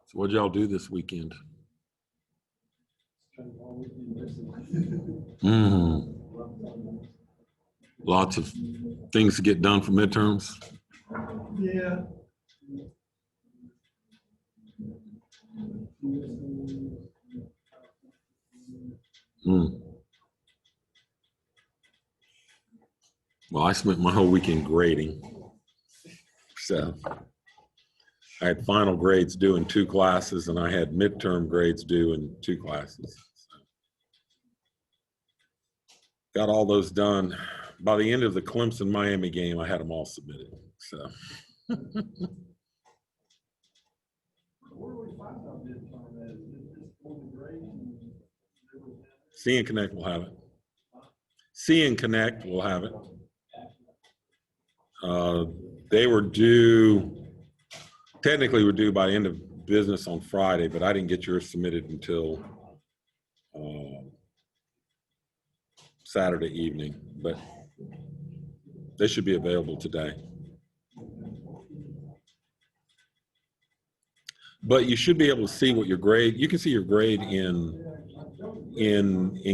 So what'd y'all do this weekend? Lots of things to get done for midterms. Yeah. Well, I spent my whole weekend grading. So I had final grades due in 2 classes, and I had midterm grades due in 2 classes. So got all those done. By the end of the Clemson-Miami game, I had them all submitted. So See and Connect will have it. See and Connect will have it. They were due, technically were due by the end of business on Friday, but I didn't get yours submitted until Saturday evening, but they should be available today. But you should be able to see what your grade, you can see your grade in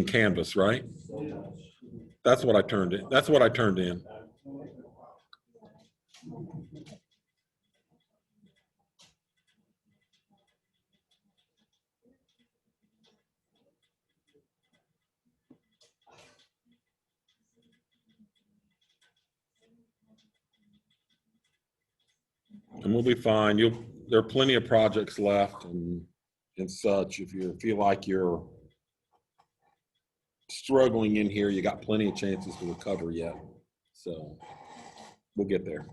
Canvas, right? That's what I turned in. That's what I turned in. And we'll be fine. There are plenty of projects left and such. If you feel like you're struggling in here, you got plenty of chances to recover yet. So we'll get there.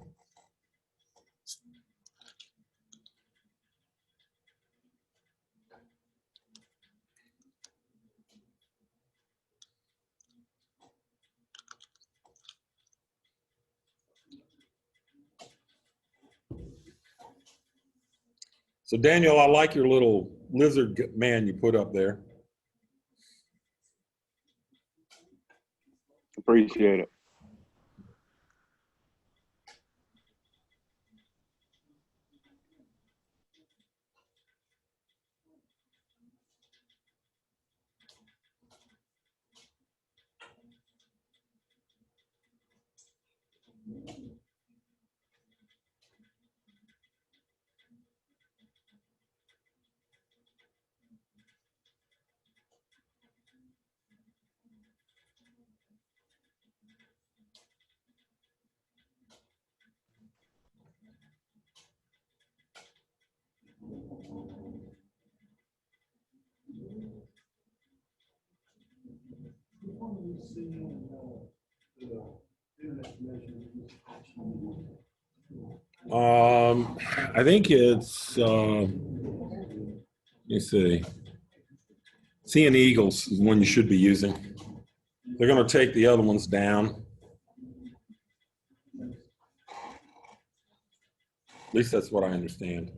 So Daniel, I like your little lizard man you put up there. Appreciate it. I think it's, let me see. Seeing Eagles is one you should be using. They're going to take the other ones down. At least that's what I understand.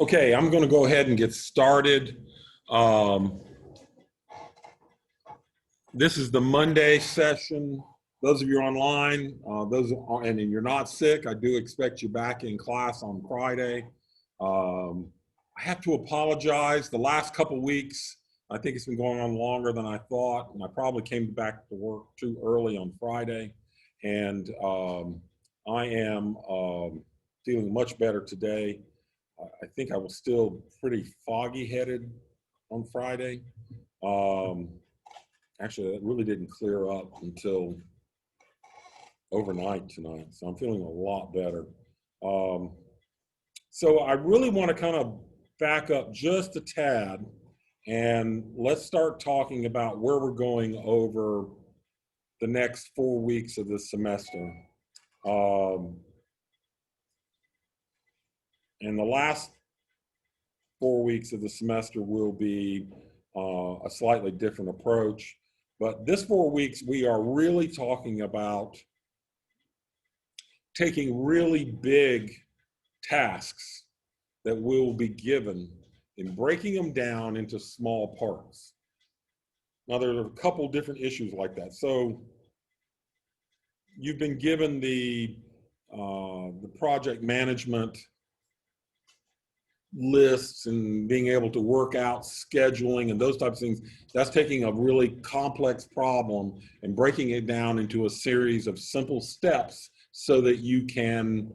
Okay, I'm going to go ahead and get started. This is the Monday session. Those of you online, and you're not sick, I do expect you back in class on Friday. I have to apologize. The last couple weeks, I think it's been going on longer than I thought, and I probably came back to work too early on Friday. And I am feeling much better today. I think I was still pretty foggy headed on Friday. Actually, it really didn't clear up until overnight tonight, so I'm feeling a lot better. So I really want to kind of back up just a tad, and let's start talking about where we're going over the next 4 weeks of this semester. And the last 4 weeks of the semester will be a slightly different approach. But this 4 weeks, we are really talking about taking really big tasks that will be given and breaking them down into small parts. Now, there are a couple different issues like that. So you've been given the project management lists and being able to work out scheduling and those types of things. That's taking a really complex problem and breaking it down into a series of simple steps so that you can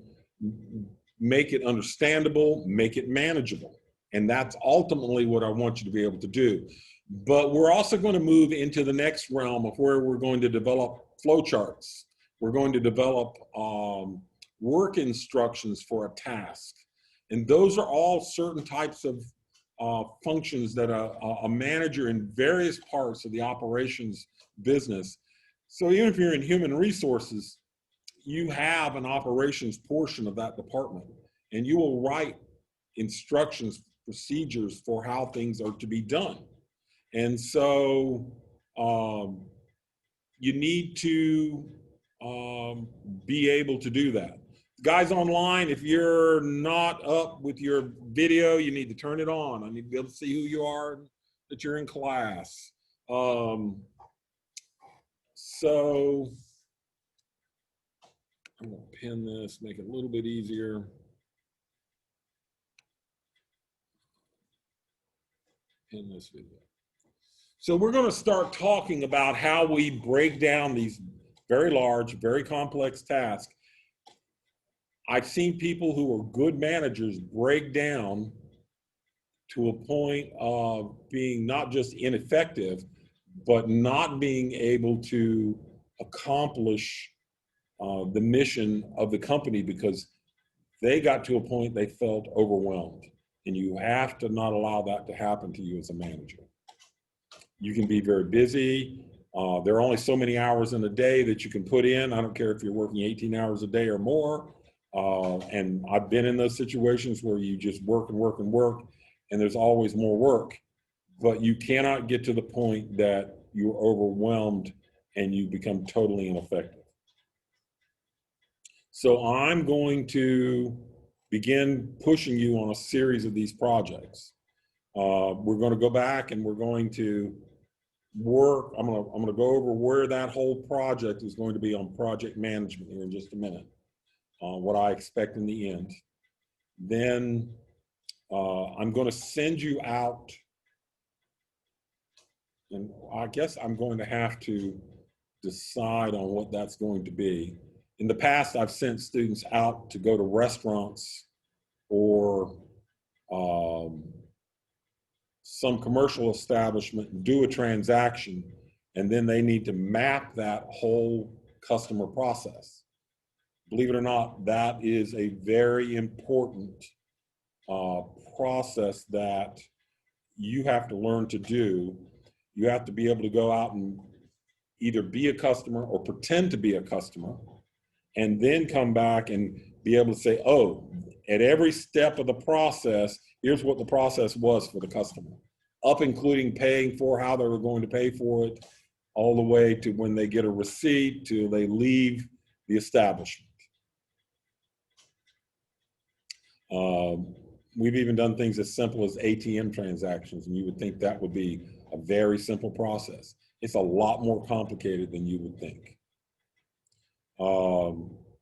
make it understandable, make it manageable. And that's ultimately what I want you to be able to do. But we're also going to move into the next realm of where we're going to develop flowcharts. We're going to develop work instructions for a task. And those are all certain types of functions that a manager in various parts of the operations business. So even if you're in human resources, you have an operations portion of that department, and you will write instructions, procedures for how things are to be done. And so you need to be able to do that. Guys online, if you're not up with your video, you need to turn it on. I need to be able to see who you are, that you're in class. So I'm going to pin this, make it a little bit easier. Pin this video. So we're going to start talking about how we break down these very large, very complex tasks. I've seen people who are good managers break down to a point of being not just ineffective, but not being able to accomplish the mission of the company because they got to a point they felt overwhelmed. And you have to not allow that to happen to you as a manager. You can be very busy. There are only so many hours in a day that you can put in. I don't care if you're working 18 hours a day or more. And I've been in those situations where you just work and work and work, and there's always more work. But you cannot get to the point that you're overwhelmed and you become totally ineffective. So I'm going to begin pushing you on a series of these projects. We're going to go back and we're going to work. I'm going to go over where that whole project is going to be on project management here in just a minute. What I expect in the end. Then I'm going to send you out, and I guess I'm going to have to decide on what that's going to be. In the past, I've sent students out to go to restaurants or some commercial establishment, do a transaction, and then they need to map that whole customer process. Believe it or not, that is a very important process that you have to learn to do. You have to be able to go out and either be a customer or pretend to be a customer, and then come back and be able to say, oh, at every step of the process, here's what the process was for the customer, up including paying for how they were going to pay for it, all the way to when they get a receipt, till they leave the establishment. We've even done things as simple as ATM transactions, and you would think that would be a very simple process. It's a lot more complicated than you would think.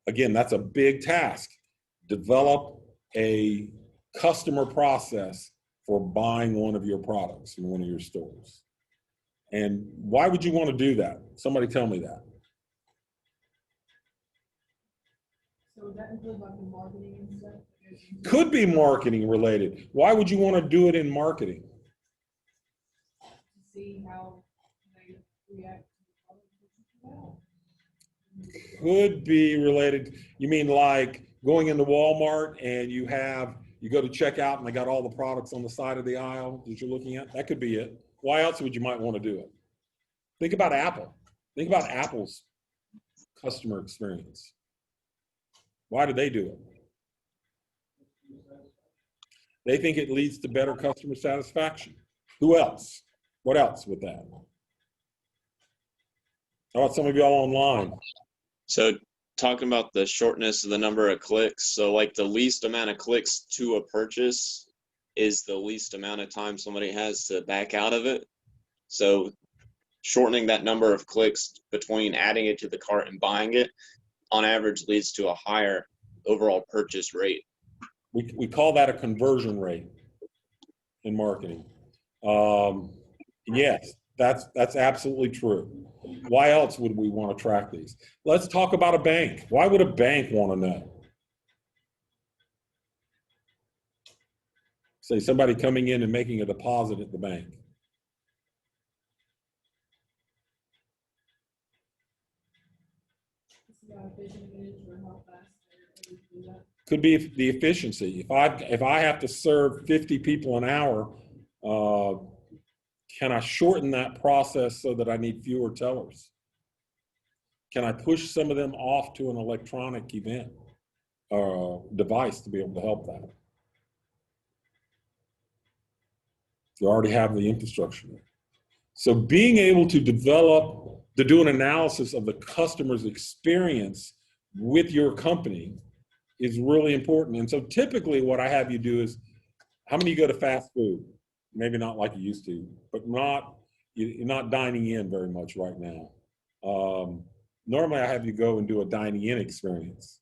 Again, that's a big task. Develop a customer process for buying one of your products in one of your stores. And why would you want to do that? Somebody tell me that. So would that include like the marketing and stuff? Could be marketing related. Why would you want to do it in marketing? To see how they react to the product. Could be related. You mean like going into Walmart and you go to check out and they got all the products on the side of the aisle that you're looking at? That could be it. Why else would you might want to do it? Think about Apple. Think about Apple's customer experience. Why do they do it? They think it leads to better customer satisfaction. Who else? What else with that? How about some of y'all online? So talking about the shortness of the number of clicks, so like the least amount of clicks to a purchase is the least amount of time somebody has to back out of it. So shortening that number of clicks between adding it to the cart and buying it on average leads to a higher overall purchase rate. We call that a conversion rate in marketing. Yes, that's absolutely true. Why else would we want to track these? Let's talk about a bank. Why would a bank want to know? Say somebody coming in and making a deposit at the bank. Could be the efficiency. If I have to serve 50 people an hour, can I shorten that process so that I need fewer tellers? Can I push some of them off to an electronic event device to be able to help that? You already have the infrastructure. So being able to do an analysis of the customer's experience with your company is really important. And so typically what I have you do is, how many of you go to fast food? Maybe not like you used to, but you're not dining in very much right now. Normally I have you go and do a dining in experience,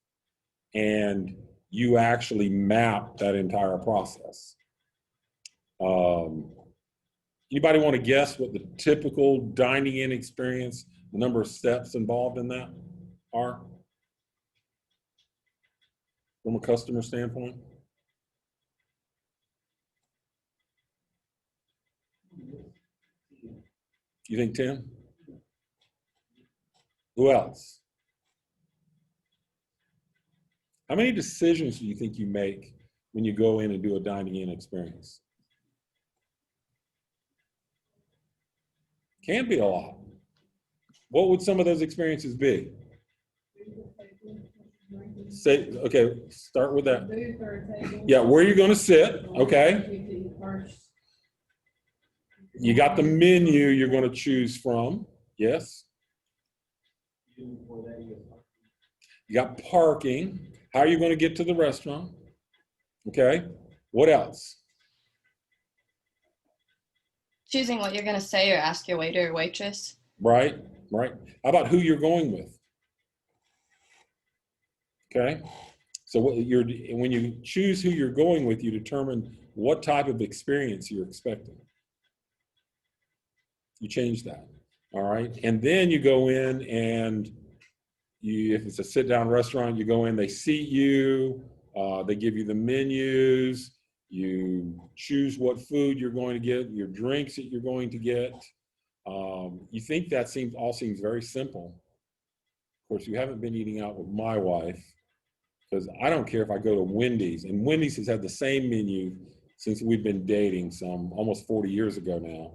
and you actually map that entire process. Anybody want to guess what the typical dining in experience, the number of steps involved in that are from a customer standpoint? You think 10? Who else? How many decisions do you think you make when you go in and do a dining in experience? Can be a lot. What would some of those experiences be? Say, okay, start with that. Yeah, where you're going to sit, okay? You got the menu you're going to choose from, yes? You got parking. How are you going to get to the restaurant? Okay, what else? Choosing what you're going to say or ask your waiter or waitress. Right. How about who you're going with? Okay, so when you choose who you're going with, you determine what type of experience you're expecting. You change that, all right? And then you go in and if it's a sit-down restaurant, you go in, they seat you, they give you the menus, you choose what food you're going to get, your drinks that you're going to get. You think that all seems very simple. Of course, you haven't been eating out with my wife, because I don't care if I go to Wendy's, and Wendy's has had the same menu since we've been dating almost 40 years ago now.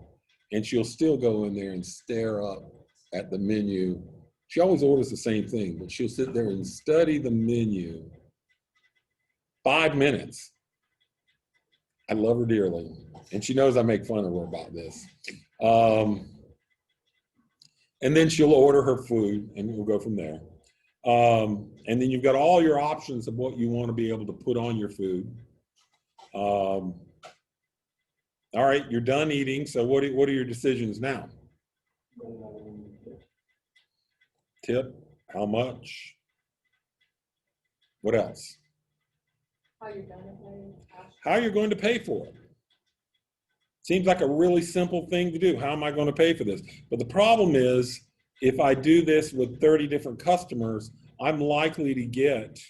And she'll still go in there and stare up at the menu. She always orders the same thing, but she'll sit there and study the menu 5 minutes. I love her dearly, and she knows I make fun of her about this. And then she'll order her food, and we'll go from there. And then you've got all your options of what you want to be able to put on your food. All right, you're done eating. So what are your decisions now? Tip, how much? What else? How you're gonna pay, How you're going to pay for it. Seems like a really simple thing to do. How am I going to pay for this? But the problem is, if I do this with 30 different customers, I'm likely to get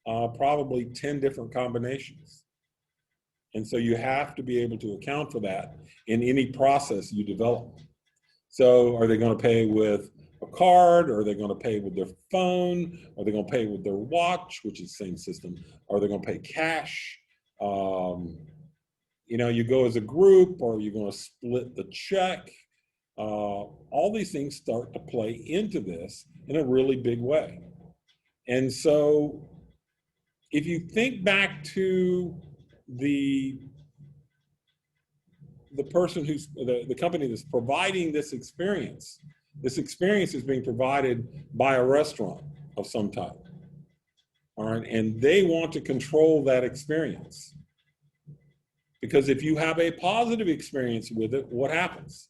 probably 10 different combinations. And so you have to be able to account for that in any process you develop. So are they going to pay with a card? Are they going to pay with their phone? Are they going to pay with their watch, which is the same system? Are they going to pay cash? You know, you go as a group, or you're going to split the check. All these things start to play into this in a really big way. And so if you think back to the person who's the company that's providing this experience is being provided by a restaurant of some type. All right, and they want to control that experience. Because if you have a positive experience with it, what happens?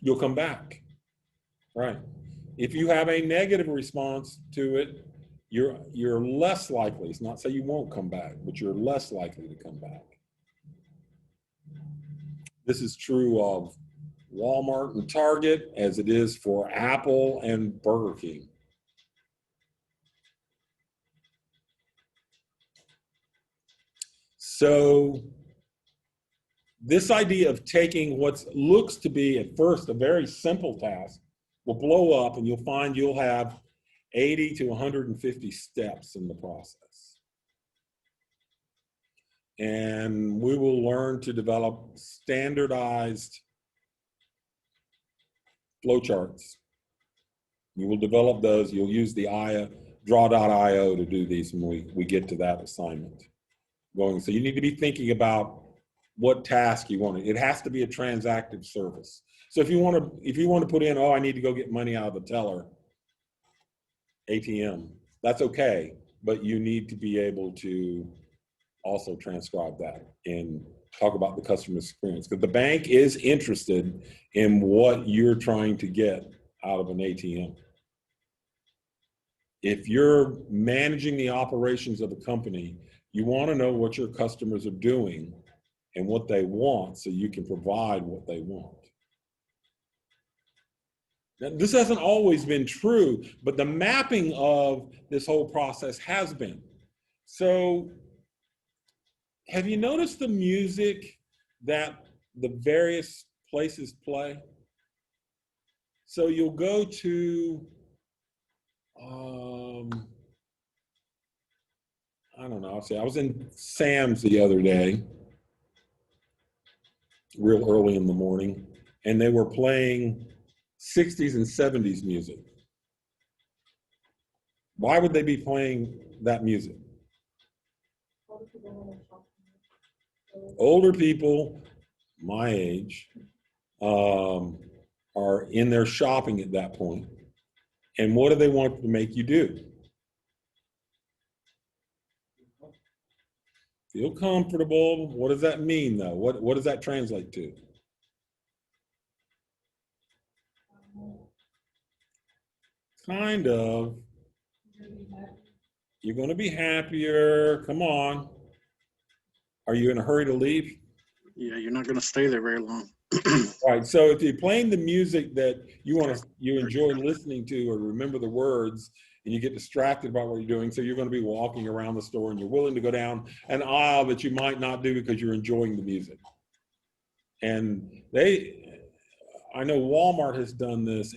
You'll come back, right? If you have a negative response to it, you're less likely. It's not say you won't come back, but you're less likely to come back. This is true of Walmart and Target as it is for Apple and Burger King. So this idea of taking what looks to be at first a very simple task will blow up, and you'll find you'll have 80 to 150 steps in the process. And we will learn to develop standardized flowcharts. You will develop those. You'll use the draw.io to do these when we get to that assignment. So you need to be thinking about what task you want. It has to be a transactive service. So if you want to put in, oh, I need to go get money out of the teller, ATM, that's okay, but you need to be able to also transcribe that and talk about the customer experience, because the bank is interested in what you're trying to get out of an ATM. If you're managing the operations of a company, you want to know what your customers are doing and what they want so you can provide what they want. Now, this hasn't always been true, but the mapping of this whole process has been. So have you noticed the music that the various places play? So you'll go to, I don't know, I was in Sam's the other day, real early in the morning, and they were playing 60s and 70s music. Why would they be playing that music? Older people, my age, are in there shopping at that point. And what do they want to make you do? Feel comfortable. What does that mean, though? What does that translate to? Kind of. You're going to be happier. Come on. Are you in a hurry to leave? Yeah, you're not going to stay there very long. Right. So if you're playing the music that you enjoy listening to, or remember the words, and you get distracted by what you're doing, so you're going to be walking around the store and you're willing to go down an aisle that you might not do because you're enjoying the music. And I know Walmart has done this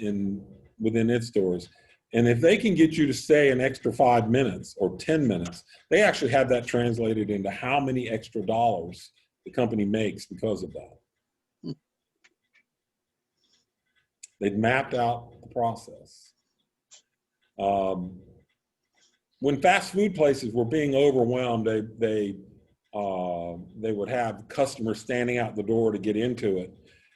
within its stores. And if they can get you to stay an extra 5 minutes or 10 minutes, they actually have that translated into how many extra dollars the company makes because of that. They've mapped out the process. When fast food places were being overwhelmed, they would have customers standing out the door to get into it.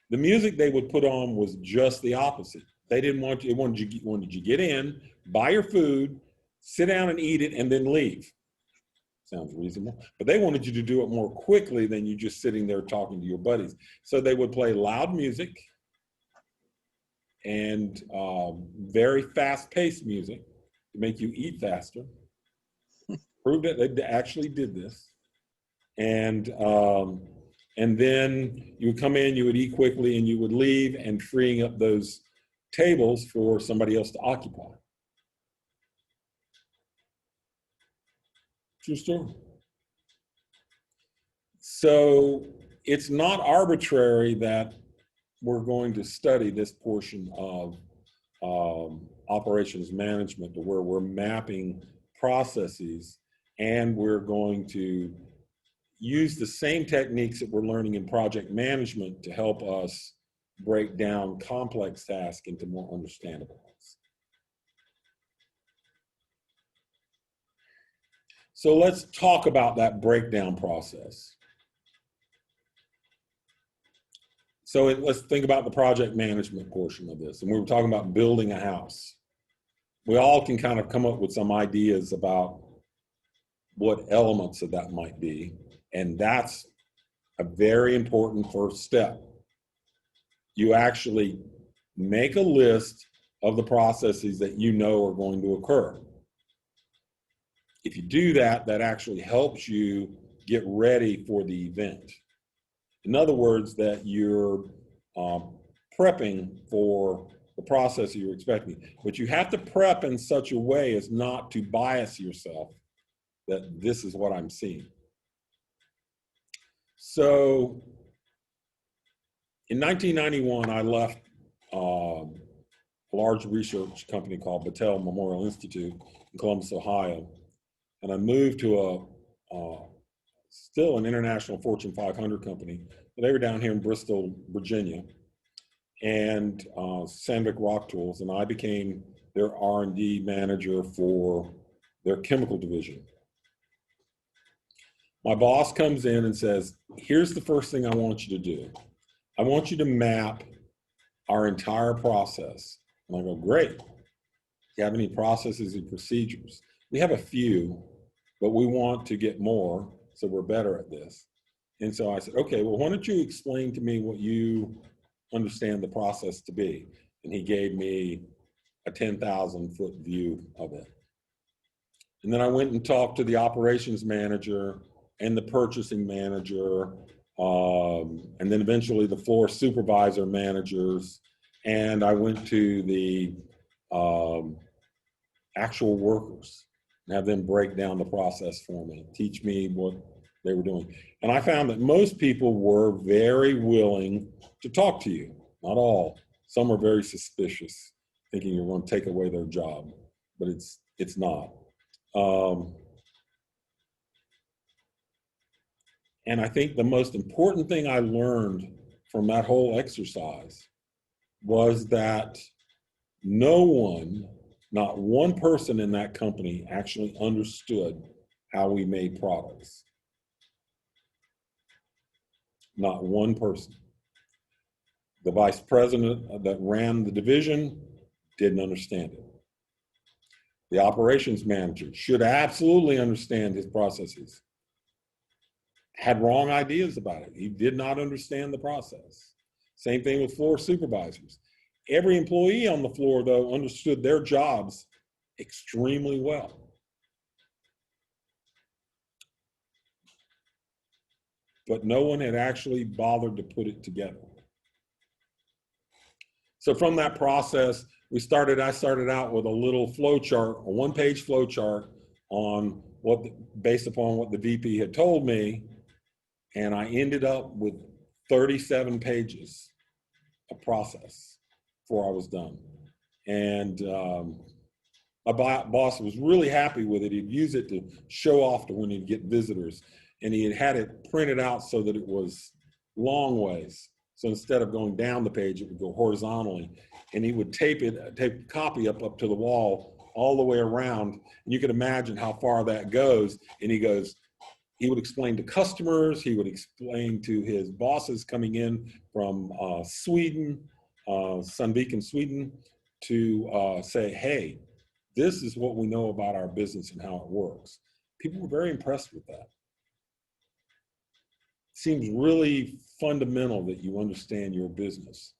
The music they would put on was just the opposite. They didn't want you. Wanted you get in, buy your food, sit down and eat it, and then leave. Sounds reasonable. But they wanted you to do it more quickly than you just sitting there talking to your buddies. So they would play loud music and very fast-paced music to make you eat faster. Proved it. They actually did this. And then you would come in, you would eat quickly, and you would leave, and freeing up those tables for somebody else to occupy. True story. So it's not arbitrary that we're going to study this portion of operations management to where we're mapping processes, and we're going to use the same techniques that we're learning in project management to help us break down complex tasks into more understandable ones. So let's talk about that breakdown process. So let's think about the project management portion of this. And we were talking about building a house. We all can kind of come up with some ideas about what elements of that might be. And that's a very important first step. You actually make a list of the processes that you know are going to occur. If you do that, that actually helps you get ready for the event. In other words, that you're prepping for the process you're expecting. But you have to prep in such a way as not to bias yourself that this is what I'm seeing. So in 1991, I left a large research company called Battelle Memorial Institute in Columbus, Ohio. And I moved to still an international Fortune 500 company. They were down here in Bristol, Virginia, and Sandvik Rock Tools, and I became their R&D manager for their chemical division. My boss comes in and says, here's the first thing I want you to do. I want you to map our entire process. And I go, great. Do you have any processes and procedures? We have a few, but we want to get more, so we're better at this. And so I said, okay, well, why don't you explain to me what you understand the process to be? And he gave me a 10,000-foot view of it. And then I went and talked to the operations manager and the purchasing manager, and then eventually the floor supervisor managers. And I went to the actual workers and have them break down the process for me, teach me what they were doing. And I found that most people were very willing to talk to you. Not all. Some are very suspicious, thinking you're going to take away their job, but it's not. And I think the most important thing I learned from that whole exercise was that no one, not one person in that company actually understood how we made products. Not one person. The vice president that ran the division didn't understand it. The operations manager should absolutely understand his processes. Had wrong ideas about it. He did not understand the process. Same thing with floor supervisors. Every employee on the floor, though, understood their jobs extremely well. But no one had actually bothered to put it together. So from that process, I started out with a little flow chart, a one-page flow chart on based upon what the VP had told me, and I ended up with 37 pages of process before I was done. And my boss was really happy with it. He'd use it to show off to when he'd get visitors. And he had it printed out so that it was long ways. So instead of going down the page, it would go horizontally. And he would tape the copy up to the wall all the way around. And you can imagine how far that goes. And he would explain to customers, he would explain to his bosses coming in from Sweden, Sandvik in Sweden, to say, hey, This is what we know about our business and how it works. People were very impressed with that. Seems really fundamental that you understand your business.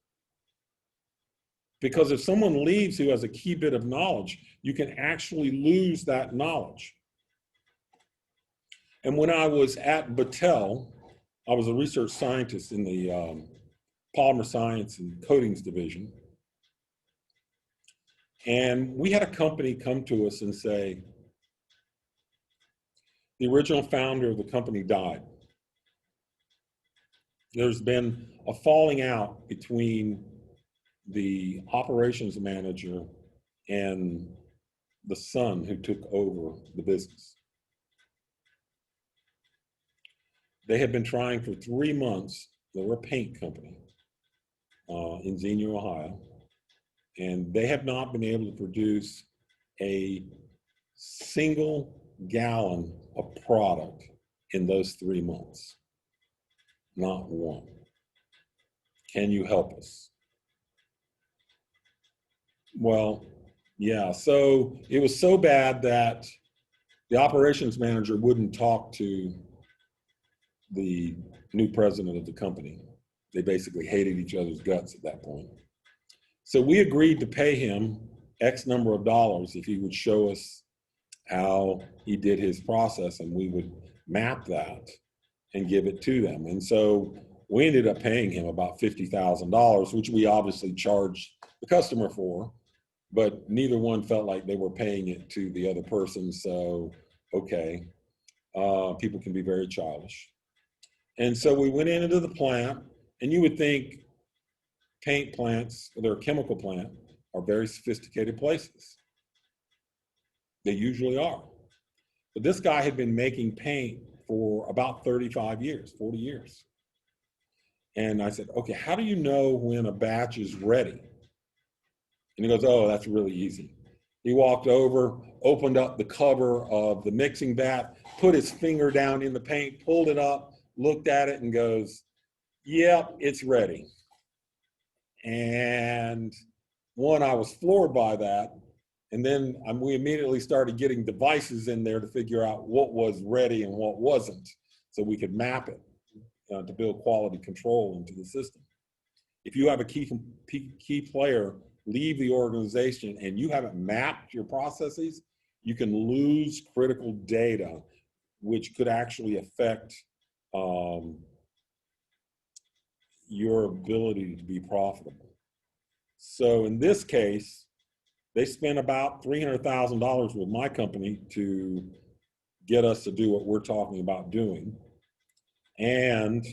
Because if someone leaves who has a key bit of knowledge, you can actually lose that knowledge. And when I was at Battelle, I was a research scientist in the polymer science and coatings division. And we had a company come to us and say, the original founder of the company died. There's been a falling out between the operations manager and the son who took over the business. They had been trying for 3 months. They were a paint company in Xenia, Ohio, and they have not been able to produce a single gallon of product in those 3 months. Not one. Can you help us? Well, yeah, so it was so bad that the operations manager wouldn't talk to the new president of the company. They basically hated each other's guts at that point. So we agreed to pay him X number of dollars if he would show us how he did his process, and we would map that and give it to them. And so we ended up paying him about $50,000, which we obviously charged the customer for, but neither one felt like they were paying it to the other person. So, okay, people can be very childish. And so we went into the plant, and you would think paint plants, or their chemical plant, are very sophisticated places. They usually are. But this guy had been making paint for about 35 years, 40 years. And I said, okay, how do you know when a batch is ready? And he goes, oh, that's really easy. He walked over, opened up the cover of the mixing vat, put his finger down in the paint, pulled it up, looked at it and goes, yep, it's ready. And one, I was floored by that. And then we immediately started getting devices in there to figure out what was ready and what wasn't, so we could map it to build quality control into the system. If you have a key player leave the organization and you haven't mapped your processes, you can lose critical data, which could actually affect your ability to be profitable. So in this case, they spent about $300,000 with my company to get us to do what we're talking about doing. And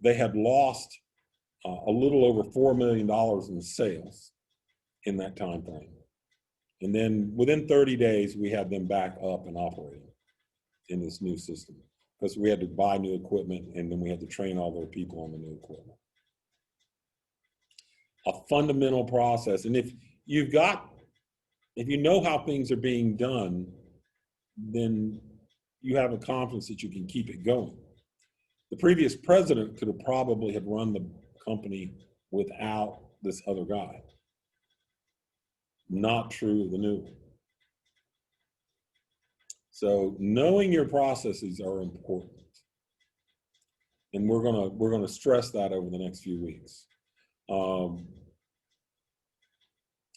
they had lost a little over $4 million in sales in that time frame. And then within 30 days, we had them back up and operating in this new system, because we had to buy new equipment and then we had to train all their people on the new equipment. A fundamental process. And if you know how things are being done, then you have a confidence that you can keep it going. The previous president could have probably have run the company without this other guy. Not true of the new one. So knowing your processes are important. And we're gonna stress that over the next few weeks.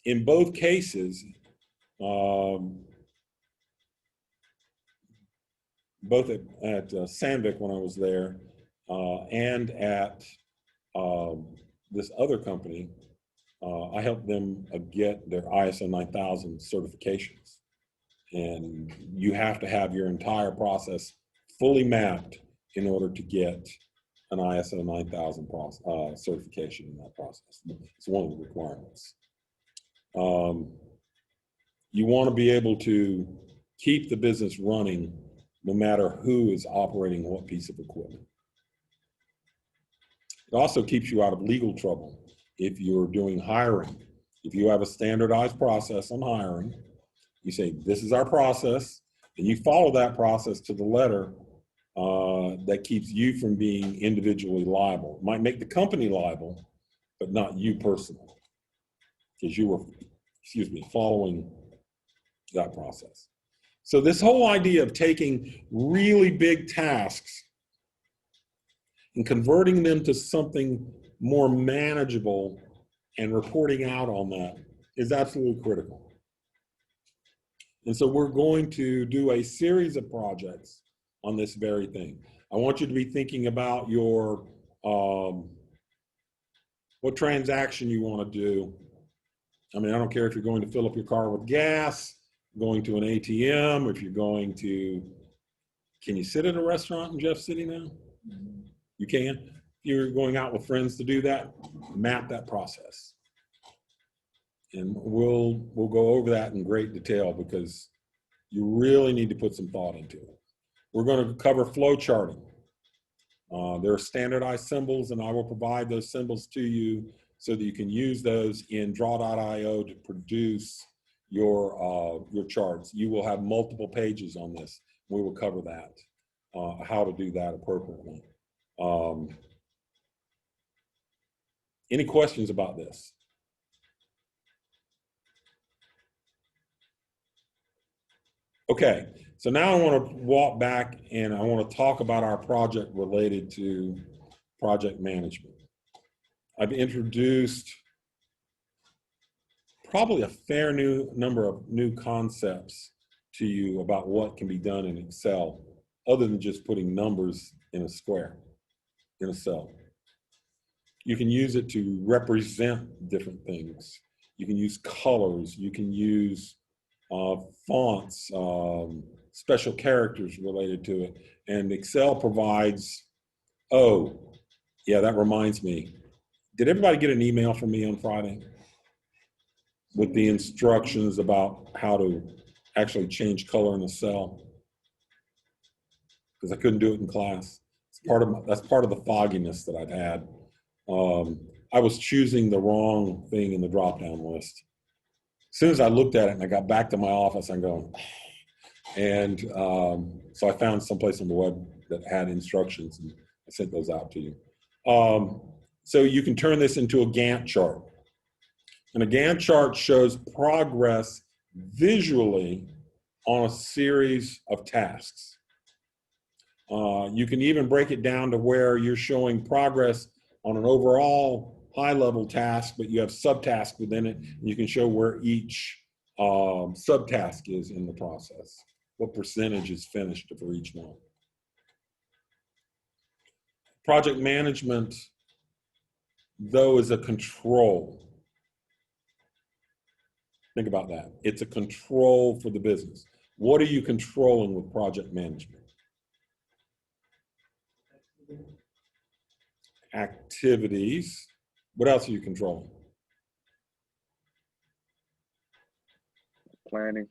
In both cases, both at Sandvik when I was there, and at this other company, I helped them get their ISO 9000 certifications. And you have to have your entire process fully mapped in order to get an ISO 9000 certification in that process. It's one of the requirements. You want to be able to keep the business running no matter who is operating what piece of equipment. It also keeps you out of legal trouble if you're doing hiring. If you have a standardized process on hiring, you say, this is our process, and you follow that process to the letter, that keeps you from being individually liable. It might make the company liable, but not you personally, because you were following that process. So this whole idea of taking really big tasks and converting them to something more manageable and reporting out on that is absolutely critical. And so we're going to do a series of projects on this very thing. I want you to be thinking about your, what transaction you want to do. I mean, I don't care if you're going to fill up your car with gas, going to an ATM, if you're going to, can you sit at a restaurant in Jeff City now? You can. If you're going out with friends to do that, map that process. And we'll go over that in great detail because you really need to put some thought into it. We're going to cover flow charting. There are standardized symbols, and I will provide those symbols to you so that you can use those in draw.io to produce your charts. You will have multiple pages on this. We will cover that, how to do that appropriately. Any questions about this? Okay, so now I want to walk back and I want to talk about our project related to project management. I've introduced probably a fair number of new concepts to you about what can be done in Excel other than just putting numbers in a square, in a cell. You can use it to represent different things. You can use colors, you can use fonts, special characters related to it. And Excel provides, oh, yeah, that reminds me. Did everybody get an email from me on Friday with the instructions about how to actually change color in a cell? Because I couldn't do it in class. That's part of the fogginess that I've had. I was choosing the wrong thing in the drop-down list. As soon as I looked at it and I got back to my office, I'm going, and so I found someplace on the web that had instructions, and I sent those out to you. So you can turn this into a Gantt chart. And a Gantt chart shows progress visually on a series of tasks. You can even break it down to where you're showing progress on an overall high-level task, but you have subtasks within it, and you can show where each subtask is in the process, what percentage is finished for each one. Project management, though, is a control. Think about that. It's a control for the business. What are you controlling with project management? Activities. What else are you controlling? Planning.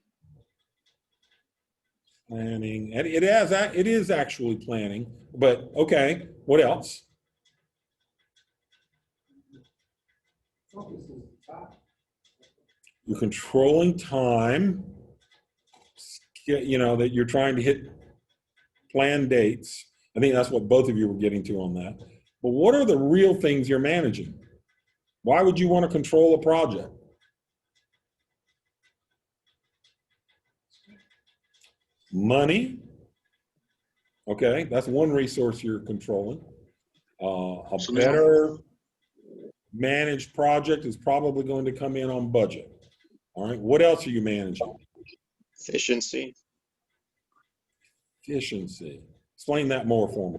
Planning. And it is actually planning, but okay, what else? You're controlling time, you know, that you're trying to hit planned dates. I think that's what both of you were getting to on that. But what are the real things you're managing? Why would you want to control a project? Money. Okay, that's one resource you're controlling. A better managed project is probably going to come in on budget. All right, what else are you managing? Efficiency. Efficiency. Explain that more for me.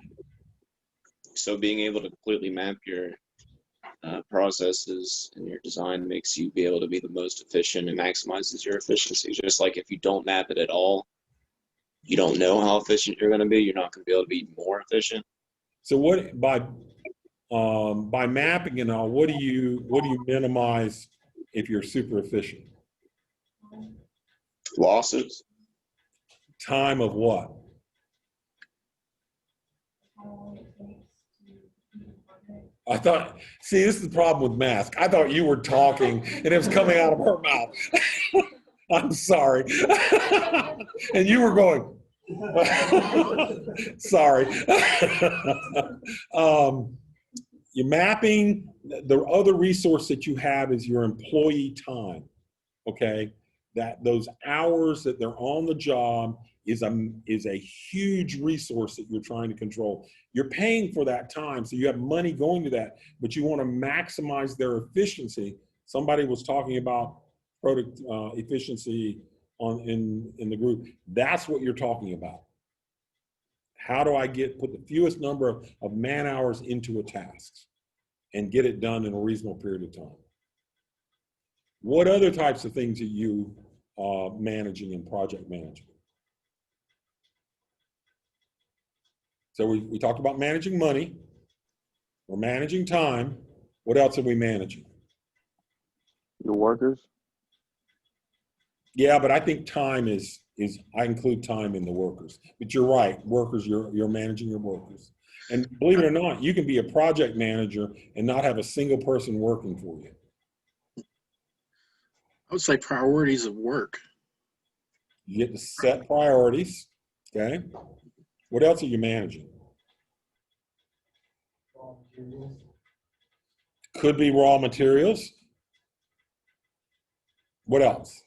So being able to completely map your processes and your design makes you be able to be the most efficient and maximizes your efficiency. Just like if you don't map it at all, you don't know how efficient you're going to be. You're not going to be able to be more efficient. So what by mapping and all, what do you minimize if you're super efficient? Losses. Time of what? I thought, see, this is the problem with mask. I thought you were talking and it was coming out of her mouth. I'm sorry. And you were going, sorry. You're mapping. The other resource that you have is your employee time. okay, that those hours that they're on the job is a huge resource that you're trying to control. You're paying for that time, so you have money going to that, but you want to maximize their efficiency. Somebody was talking about product efficiency in the group. That's what you're talking about. How do I put the fewest number of man hours into a task and get it done in a reasonable period of time? What other types of things are you managing in project management? So we talked about managing money. We're managing time. What else are we managing? Your workers? Yeah, but I think time is I include time in the workers. But you're right, workers, you're managing your workers. And believe it or not, you can be a project manager and not have a single person working for you. I would say priorities of work. You get to set priorities, okay? What else are you managing? Could be raw materials. What else?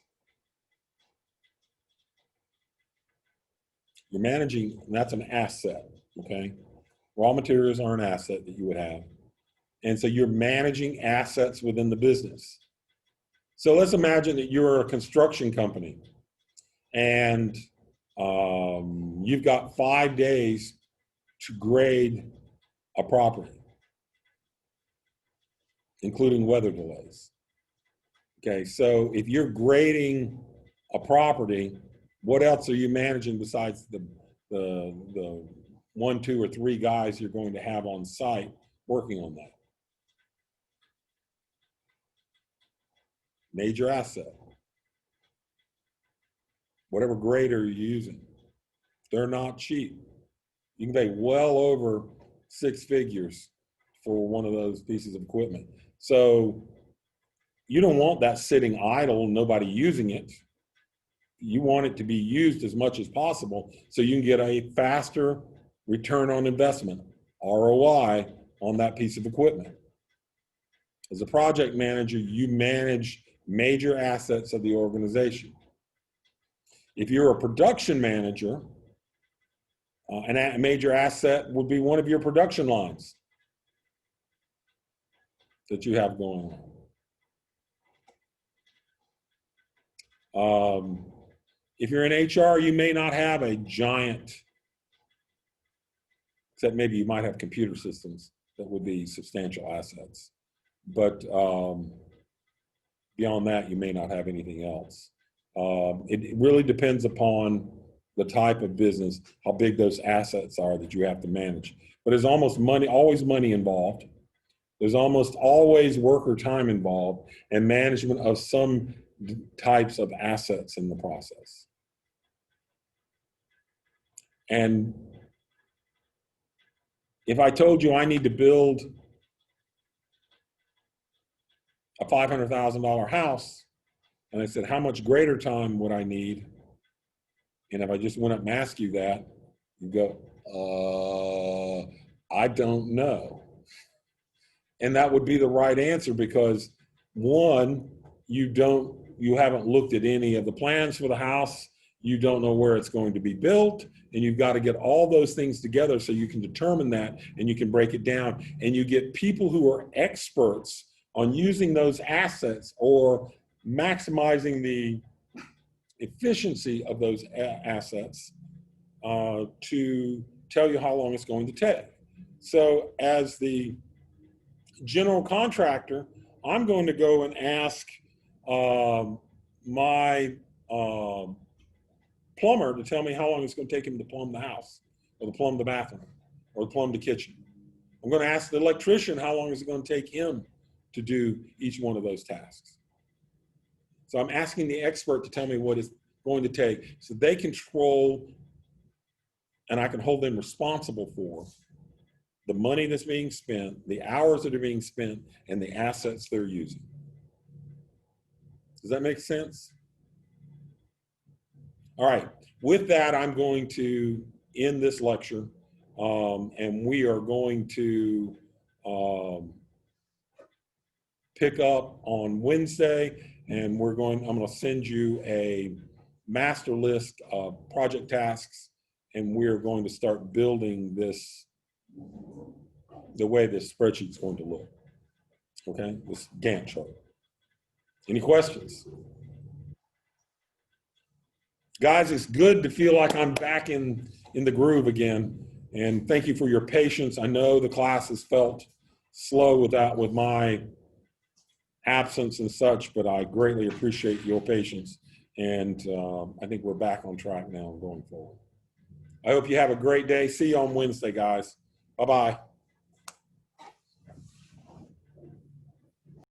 You're managing, and that's an asset, okay? Raw materials are an asset that you would have. And so you're managing assets within the business. So let's imagine that you're a construction company and you've got 5 days to grade a property, including weather delays. Okay, so if you're grading a property, what else are you managing besides the 1, 2, or 3 guys you're going to have on site working on that? Major asset. Whatever grader you're using. They're not cheap. You can pay well over 6 figures for one of those pieces of equipment. So you don't want that sitting idle, nobody using it. You want it to be used as much as possible so you can get a faster return on investment, ROI, on that piece of equipment. As a project manager, you manage major assets of the organization. If you're a production manager, a major asset would be one of your production lines that you have going on. If you're in HR, you may not have a giant, except maybe you might have computer systems that would be substantial assets. But beyond that, you may not have anything else. It really depends upon the type of business, how big those assets are that you have to manage. But there's always money involved. There's almost always worker time involved and management of some types of assets in the process. And if I told you I need to build a $500,000 house, and I said, how much greater time would I need? And if I just went up and asked you that, you go, I don't know. And that would be the right answer because one, you haven't looked at any of the plans for the house. You don't know where it's going to be built. And you've got to get all those things together so you can determine that and you can break it down. And you get people who are experts on using those assets or maximizing the efficiency of those assets to tell you how long it's going to take. So as the general contractor, I'm going to go and ask my plumber to tell me how long it's going to take him to plumb the house or to plumb the bathroom or to plumb the kitchen. I'm going to ask the electrician how long is it going to take him to do each one of those tasks. So I'm asking the expert to tell me what it's going to take so they control and I can hold them responsible for the money that's being spent, the hours that are being spent, and the assets they're using. Does that make sense? All right, with that, I'm going to end this lecture, and we are going to pick up on Wednesday. And I'm going to send you a master list of project tasks, and we're going to start building this, the way this spreadsheet is going to look. Okay, this Gantt chart. Any questions? Guys, it's good to feel like I'm back in the groove again. And thank you for your patience. I know the class has felt slow with my absence and such, but I greatly appreciate your patience. And I think we're back on track now going forward. I hope you have a great day. See you on Wednesday, guys. Bye-bye.